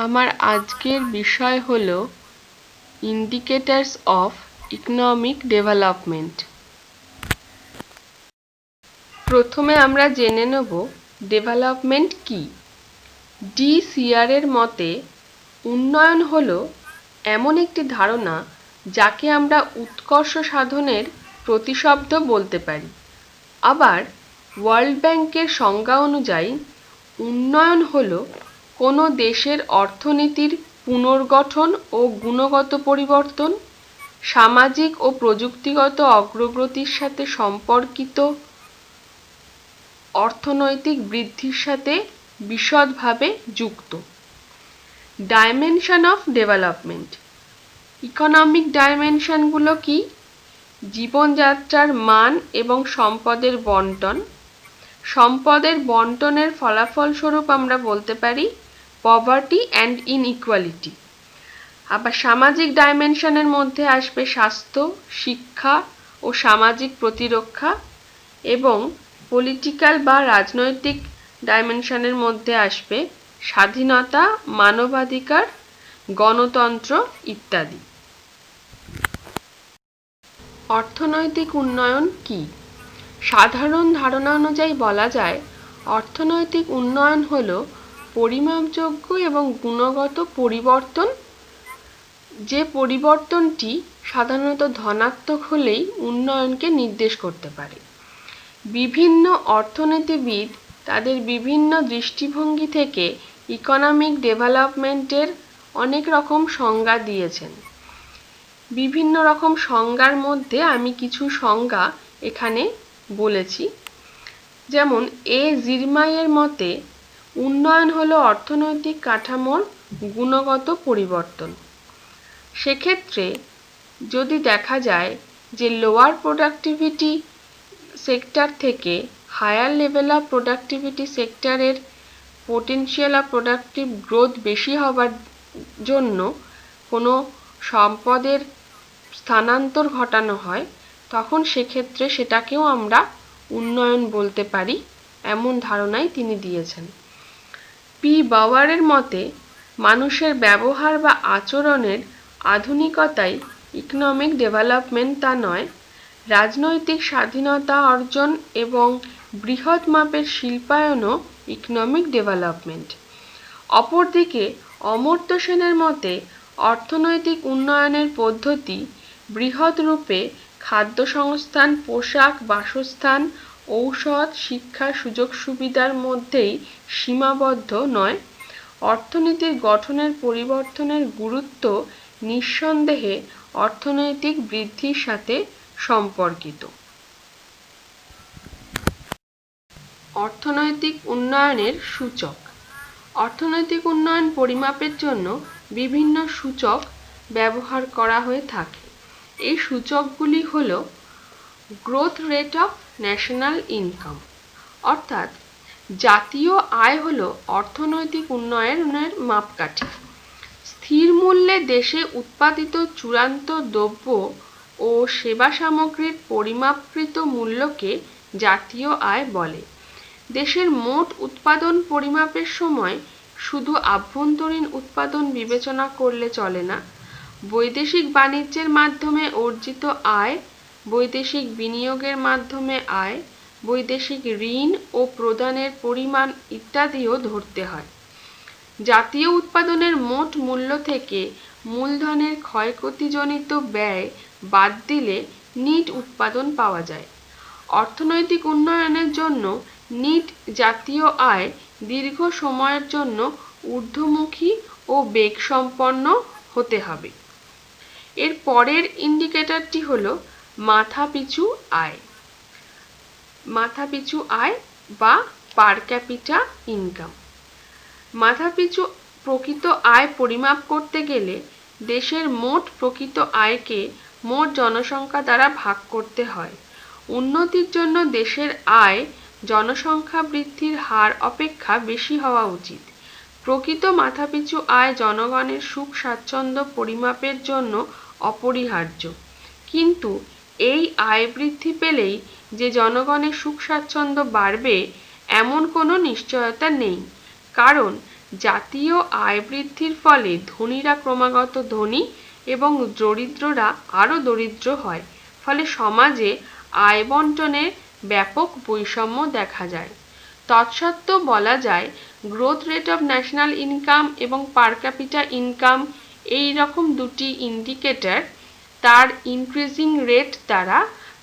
আমার আজকের বিষয় হলো ইন্ডিকেটরস অফ ইকোনমিক ডেভেলপমেন্ট। প্রথমে আমরা জেনে নেব ডেভেলপমেন্ট কি। DCR এর মতে উন্নয়ন হলো এমন একটি ধারণা যাকে আমরা উৎকর্ষ সাধনের প্রতিশব্দ বলতে পারি। আবার ওয়ার্ল্ড ব্যাংকের সংজ্ঞা অনুযায়ী উন্নয়ন হলো কোনো দেশের অর্থনীতির পুনর্গঠন ও গুণগত পরিবর্তন, সামাজিক ও প্রযুক্তিগত অগ্রগতির সাথে সম্পর্কিত অর্থনৈতিক বৃদ্ধির সাথে বিশদভাবে যুক্ত। Dimension of development. ইকোনমিক ডাইমেনশনগুলো কি? জীবনযাত্রার মান এবং সম্পদের বন্টন। সম্পদের বন্টনের ফলাফলস্বরূপ আমরা বলতে পারি পভার্টি অ্যান্ড ইনইকুয়ালিটি। আবার সামাজিক ডাইমেনশনের মধ্যে আসবে স্বাস্থ্য, শিক্ষা ও সামাজিক প্রতিরক্ষা, এবং পলিটিক্যাল বা রাজনৈতিক ডাইমেনশনের মধ্যে আসবে স্বাধীনতা, মানবাধিকার, গণতন্ত্র ইত্যাদি। অর্থনৈতিক উন্নয়ন কি? সাধারণ ধারণা অনুযায়ী বলা যায় অর্থনৈতিক উন্নয়ন হলো পরিমাপযোগ্য এবং গুণগত পরিবর্তন, যে পরিবর্তনটি সাধারণত ধনাত্মক হলেই উন্নয়নকে নির্দেশ করতে পারে। বিভিন্ন অর্থনীতিবিদ তাদের বিভিন্ন দৃষ্টিভঙ্গি থেকে ইকোনমিক ডেভেলপমেন্টের অনেক রকম সংজ্ঞা দিয়েছেন। বিভিন্ন রকম সংজ্ঞার মধ্যে আমি কিছু সংজ্ঞা এখানে বলেছি। যেমন জিরমাইয়ের মতে উন্নয়ন হলো অর্থনৈতিক কাঠামোর গুণগত পরিবর্তন। সেক্ষেত্রে যদি দেখা যায় যে লোয়ার প্রোডাক্টিভিটি সেক্টর থেকে হায়ার লেভেল অফ প্রোডাক্টিভিটি সেক্টরের পোটেনশিয়াল অফ প্রোডাক্টিভ গ্রোথ বেশি হবার জন্য কোনো সম্পদের স্থানান্তর ঘটানো হয়, তখন সেক্ষেত্রে সেটাকেও আমরা উন্নয়ন বলতে পারি, এমন ধারণাই তিনি দিয়েছেন। বাওয়ারের মতে মানুষের ব্যবহার বা আচরণের আধুনিকতাই ইকোনমিক ডেভেলপমেন্ট তা নয়, রাজনৈতিক স্বাধীনতা অর্জন এবং বৃহৎ মাপের শিল্পায়নও ইকোনমিক ডেভেলপমেন্ট। অপরদিকে অমর্ত্য সেনের মতে অর্থনৈতিক উন্নয়নের পদ্ধতি বৃহৎ রূপে খাদ্য সংস্থান, পোশাক, বাসস্থান, ঔষধ, শিক্ষা, সুযোগ সুবিধার মধ্যেই সীমাবদ্ধ নয়। অর্থনীতির গঠনের পরিবর্তনের গুরুত্ব নিঃসন্দেহে অর্থনৈতিক বৃদ্ধির সাথে সম্পর্কিত। অর্থনৈতিক উন্নয়নের সূচক। অর্থনৈতিক উন্নয়ন পরিমাপের জন্য বিভিন্ন সূচক ব্যবহার করা হয়ে থাকে। এই সূচকগুলি হল growth rate of national income, অর্থাৎ জাতীয় আয় হলো অর্থনৈতিক উন্নয়নের মাপকাঠি। স্থির মূল্যে দেশে উৎপাদিত চূড়ান্ত দ্রব্য ও সেবা সামগ্রীর পরিমাপকৃত মূল্যকে জাতীয় আয় বলে। দেশের মোট উৎপাদন পরিমাপের সময় শুধু আভ্যন্তরীণ উৎপাদন বিবেচনা করলে চলে না। বৈদেশিক বাণিজ্যের মাধ্যমে অর্জিত আয়, বৈদেশিক বিনিয়োগের মাধ্যমে আয়, বৈদেশিক ঋণ ও প্রদানের পরিমাণ ইত্যাদিও ধরতে হয়। জাতীয় উৎপাদনের মোট মূল্য থেকে মূলধনের ক্ষয়ক্ষতিজনিত ব্যয় বাদ দিলে নিট উৎপাদন পাওয়া যায়। অর্থনৈতিক উন্নয়নের জন্য নিট জাতীয় আয় দীর্ঘ সময়ের জন্য ঊর্ধ্বমুখী ও বেগসম্পন্ন হতে হবে। এর পরের ইন্ডিকেটরটি হলো মাথাপিছু আয়। মাথাপিছু আয় বা পার ক্যাপিটা ইনকাম। মাথাপিছু প্রকৃত আয় পরিমাপ করতে গেলে দেশের মোট প্রকৃত আয়কে মোট জনসংখ্যা দ্বারা ভাগ করতে হয়। উন্নতির জন্য দেশের আয় জনসংখ্যা বৃদ্ধির হার অপেক্ষা বেশি হওয়া উচিত। প্রকৃত মাথাপিছু আয় জনগণের সুখ স্বাচ্ছন্দ্য পরিমাপের জন্য অপরিহার্য, কিন্তু এই আয় বৃদ্ধি পেলেই যে জনগণের সুখ স্বাচ্ছন্দ্য বাড়বে এমন কোনো নিশ্চয়তা নেই, কারণ জাতীয় আয় বৃদ্ধির ফলে ধনীরা ক্রমাগত ধনী এবং দরিদ্ররা আরও দরিদ্র হয়, ফলে সমাজে আয় বন্টনের ব্যাপক বৈষম্য দেখা যায়। তৎসত্ত্বেও বলা যায় growth rate of national income এবং পার ক্যাপিটা ইনকাম এই রকম দুটি ইন্ডিকেটর তার ইনক্রিজিং রেট দ্বারা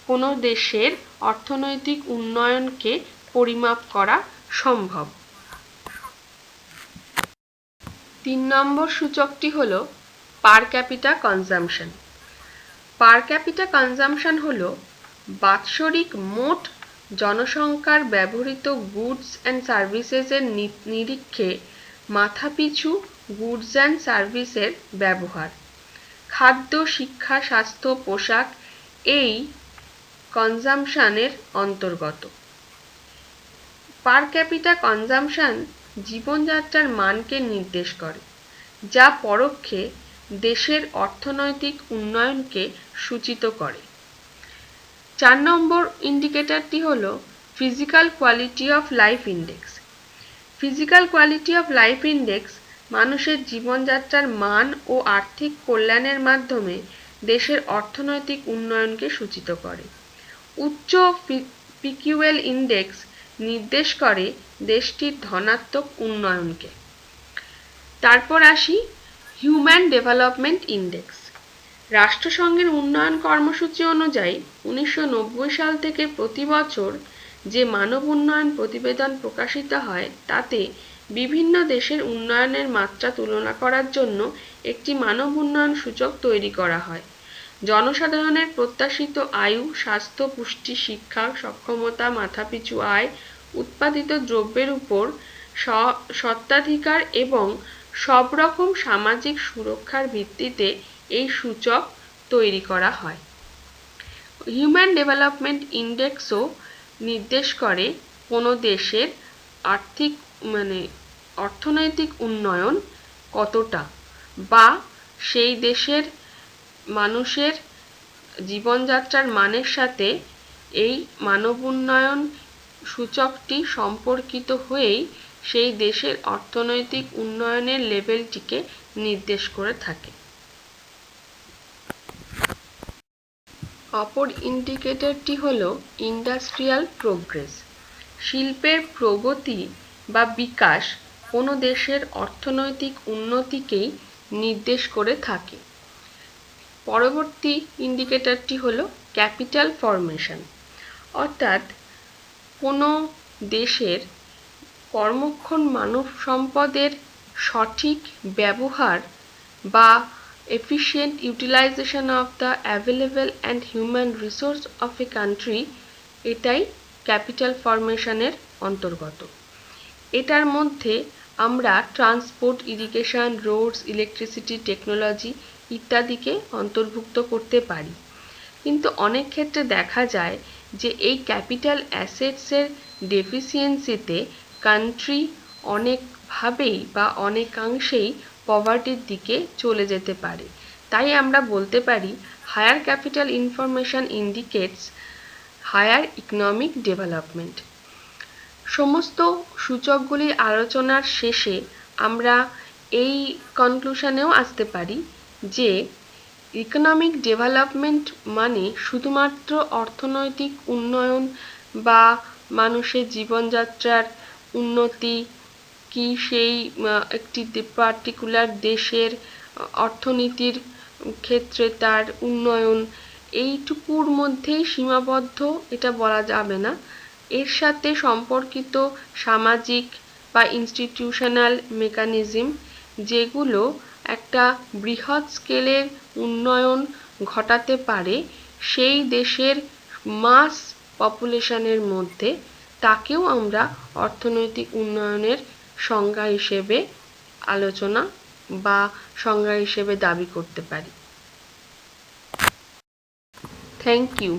কোনো দেশের অর্থনৈতিক উন্নয়নকে পরিমাপ করা সম্ভব। 3 নম্বর সূচকটি হলো পার ক্যাপিটা কনজাম্পশন। পার ক্যাপিটা কনজাম্পশন হলো বাৎসরিক মোট জনসংখ্যার ব্যবহৃত গুডস অ্যান্ড সার্ভিসেসের নিরিখে মাথাপিছু গুডস অ্যান্ড সার্ভিসের ব্যবহার। খাদ্য, শিক্ষা, স্বাস্থ্য, পোশাক এই কনজাম্পশনের অন্তর্গত। পার ক্যাপিটা কনজাম্পশন জীবনযাত্রার মানকে নির্দেশ করে, যা পরোক্ষে দেশের অর্থনৈতিক উন্নয়নকে সূচিত করে। 4 নম্বর ইন্ডিকেটরটি হলো physical quality of life index. Physical quality of life index মানুষের জীবনযাত্রার মান ও আর্থিক কল্যাণের মাধ্যমে দেশের অর্থনৈতিক উন্নয়নকে সূচিত করে। উচ্চ পিকিউএল ইন্ডেক্স নির্দেশ করে দেশটির ধনাত্মক উন্নয়নকে। তারপর আসি হিউম্যান ডেভেলপমেন্ট ইন্ডেক্স। রাষ্ট্রসংঘের উন্নয়ন কর্মসূচি অনুযায়ী 1990 সাল থেকে প্রতি বছর যে মানব উন্নয়ন প্রতিবেদন প্রকাশিত হয় তাতে বিভিন্ন দেশের উন্নয়নের মাত্রা তুলনা করার জন্য একটি মানব উন্নয়ন সূচক তৈরি করা হয়। জনসাধারণের প্রত্যাশিত আয়ু, স্বাস্থ্য, পুষ্টি, শিক্ষা, সক্ষমতা, মাথাপিছু আয়, উৎপাদিত দ্রব্যের উপর স্বত্বাধিকার এবং সব রকম সামাজিক সুরক্ষার ভিত্তিতে এই সূচক তৈরি করা হয়। হিউম্যান ডেভেলপমেন্ট ইন্ডেক্সও নির্দেশ করে কোনো দেশের অর্থনৈতিক উন্নয়ন কতটা, বা সেই দেশের মানুষের জীবনযাত্রার মানের সাথে এই মানব উন্নয়ন সূচকটি সম্পর্কিত হয়েই সেই দেশের অর্থনৈতিক উন্নয়নের লেভেলটিকে নির্দেশ করে থাকে। অপর ইন্ডিকেটরটি হলো ইন্ডাস্ট্রিয়াল প্রোগ্রেস। শিল্পের প্রগতি বা বিকাশ কোনো দেশের অর্থনৈতিক উন্নতিকেই নির্দেশ করে থাকে। পরবর্তী ইন্ডিকেটরটি হলো ক্যাপিটাল ফর্মেশন, অর্থাৎ কোনো দেশের কর্মক্ষম মানব সম্পদের সঠিক ব্যবহার বা efficient utilization of the available and human resource of a country, এটাই ক্যাপিটাল ফর্মেশনের অন্তর্গত। এটার মধ্যে আমরা transport, irrigation, roads, electricity, technology ইত্যাদিকে অন্তর্ভুক্ত করতে পারি। কিন্তু অনেক ক্ষেত্রে দেখা যায় যে এই ক্যাপিটাল অ্যাসেটসের ডেফিসিয়েন্সিতে কান্ট্রি অনেকভাবেই বা অনেকাংশেই পভার্টির দিকে চলে যেতে পারে। তাই আমরা বলতে পারি higher capital information indicates higher economic development. সমস্ত সূচকগুলির আলোচনার শেষে আমরা এই কনক্লুশনেও আসতে পারি যে ইকোনমিক ডেভেলপমেন্ট মানে শুধুমাত্র অর্থনৈতিক উন্নয়ন বা মানুষের জীবনযাত্রার উন্নতি কি সেই একটি পার্টিকুলার দেশের অর্থনীতির ক্ষেত্রে তার উন্নয়ন এইটুকুর মধ্যেই সীমাবদ্ধ এটা বলা যাবে না। এর সাথে সম্পর্কিত সামাজিক বা ইনস্টিটিউশনাল মেকানিজম যেগুলো একটা বৃহৎ স্কেলের উন্নয়ন ঘটাতে পারে সেই দেশের মাস পপুলেশনের মধ্যে, তাকেও আমরা অর্থনৈতিক উন্নয়নের সংজ্ঞা হিসেবে আলোচনা বা সংজ্ঞা হিসেবে দাবি করতে পারি। Thank you.